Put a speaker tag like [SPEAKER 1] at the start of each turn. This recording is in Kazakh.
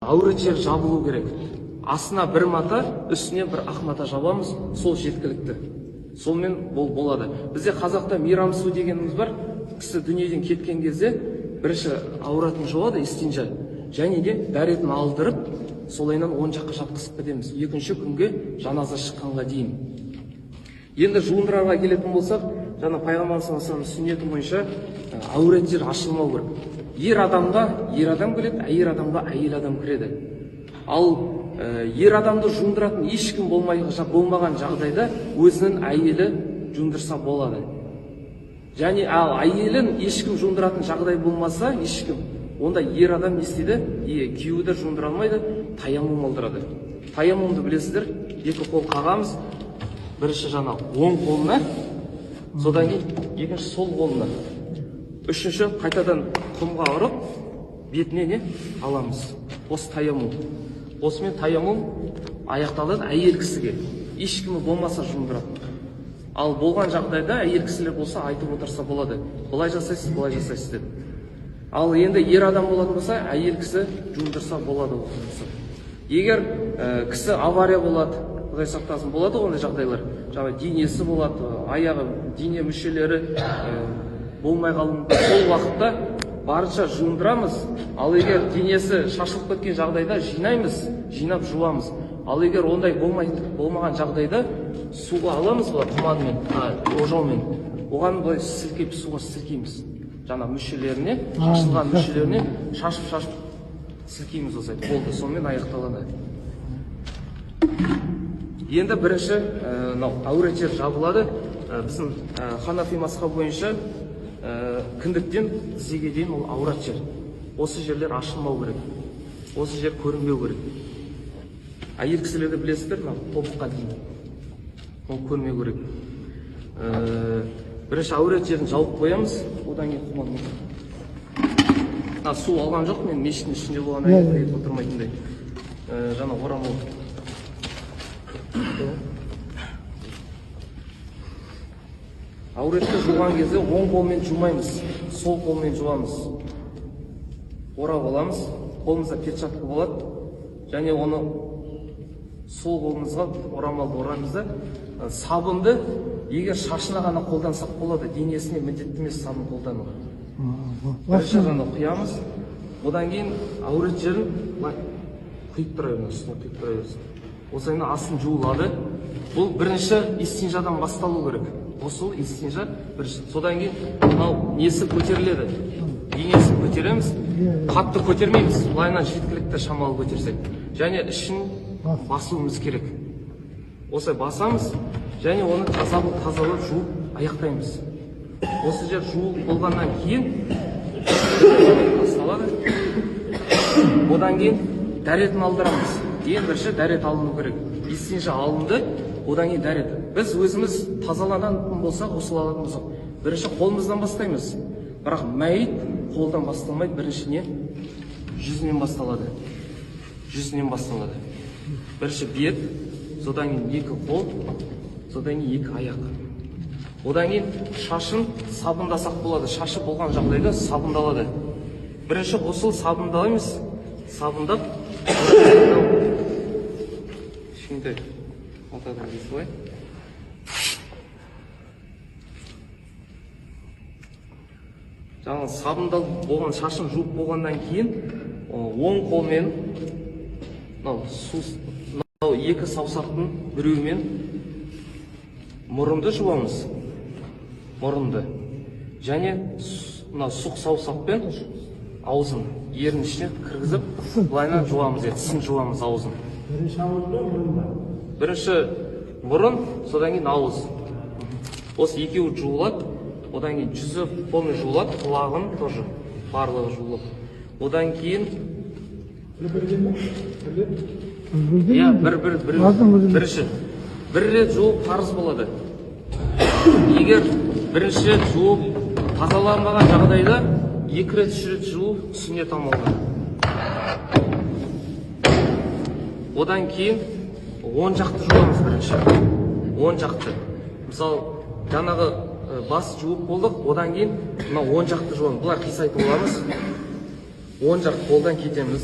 [SPEAKER 1] әурет жер жабылу керек. Астына бір мата, үстіне бір ақ мата жабамыз, сол жеткілікті. Сонымен болады. Бізде қазақта мейрам су дегеніміз бар. Кісі дүниеден кеткен кезде бірінші ауратын жуады, истинжа, және де дәретін алдырып, солайынан оң жаққа жатқызып кетеміз. Екінші күнге жаназа шыққанға дейін. Енді жуындырарға келетін болсақ, жаңа пайғамбар саллаллаху алейхи вассалам сүннеті бойынша әурет жер ашылмау керек. Ер адамға ер адам кіреді, әйел адамға әйел адам кіреді. Ал ер адамды жуындыратын ешкім болмаған жағдайда өзінің әйелі жуындырса болады. Және ал әйелін ешкім жуындыратын жағдай болмаса, ешкім, онда ер адам не істейді? Күйеуді жуындыра алмайды, таяммум алдырады. Таяммумды білесіздер, екі қол қағамыз, бірінші жаңа оң қолына, содан кейін екінші сол қолына, үшінші қайтадан құмға ұрып, бетіне не аламыз. Осы таяммум. Осымен таяммум аяқталады әйел кісіге. Ешкімі болмаса жуындырады. Ал болған жағдайда әйел кісілер болса айтып отырса болады. Былай жасайсыз, былай жасайсыз деп. Ал енді ер адам болатын болса, әйел кісі жуындырса болады. Егер кісі авария болады, Құдай сақтасын, болады ондай жағдайлар. Жаңа денесі болады, аяғы, дене мүшелері болмай қалуы. Сол уақытта барынша жуындырамыз. Ал егер денесі шашылып кеткен жағдайда жинаймыз, жинап жуамыз. Ал егер ондай болмаған жағдайда суға аламыз ба, тұманмен, ожаумен. Оған былай сілкеп суға сілкейміз. Жаңа мүшелеріне, шашылған мүшелеріне шашып сілкейміз осылай. Болды, сонымен аяқталады. Енді бірінші әурет жер жабылады. Біздің Ханафи мазхабы бойынша кіндіктен тізеге дейін ол аурат жер. Осы жерлер ашылмау керек. Осы жер көрінбеу керек. Әйел кісілерді білесіздер, тобыққа дейін. Ол көрмеу керек. Бірінші әурет жерін жауып қоямыз, одан кейін құман. Су алған жоқ, мен мешіттің ішінде болған әйел отырмайтындай. Жаңа орамал. Әуретті жуған кезде оң қолмен жумаймыз, сол қолмен жуамыз. Орап аламыз, қолымызда перчатка болады, және оны сол қолымызға орамалды орамызда сабынды егер шашына ғана қолдансақ болады, денесіне міндетті емес сабын қолдануға. Бірінші ғана құямыз, одан кейін әурет жерін құйып тұра береміз, құйып тұра береміз. Осылайынан астын жуылады. Бұл бірінші истинжадан басталу керек. Осы истинжа бірінші. Содан кейін мынау несі көтеріледі. Денесін көтереміз, қатты көтермейміз. Былайынан жеткілікті шамалы көтерсек. Және ішін басуымыз керек. Осылай басамыз, және оны тазалап жуып аяқтаймыз. Осы жер жуып болғаннан кейін басталады. Одан кейін дәретін алдырамыз. Ең бірінші дәрет алыну керек. Истинжа алынды, одан кейін дәрет. Біз өзіміз тазаланатын болсақ, осыл алатын болсақ, бірінші қолымыздан бастаймыз. Бірақ мәйіт қолдан басталмайды, бірінші не? Жүзінен басталады. Жүзінен басталады. Бірінші бет, содан кейін екі қол, содан кейін екі аяқ. Одан кейін шашын сабындасақ болады. Шашы болған жағдайда сабындалады. Бірінші осыл сабындалаймыз. Сабындап, кішкентай матадан кесіп алайын. Жаңағы сабындалып болған шашын жуып болғаннан кейін оң қолмен екі саусақтың біреуімен мұрынды жуамыз. Мұрынды. Және сұқ саусақпен аузын ерін ішіне кіргізіп, былайынан жуамыз, тісін жуамыз аузын. Бірінші мұрын, содан кейін ауыз. Осы екеуі жуылады, одан кейін жүзі полный жуылады, құлағын тоже барлығы жуылып. Одан кейін бірінші бір рет жуып парыз болады. Егер бірінші рет жуып тазаланбаған жағдайда екі рет, үш рет жуып сүннет амалға. Одан кейін оң жақты жуамыз бірінші. Оң жақты. Мысалы, жаңағы бас жуып болдық, одан кейін оң жақты жуамыз. Бұлар қисайтып оламыз. Оң жақ қолдан кетеміз.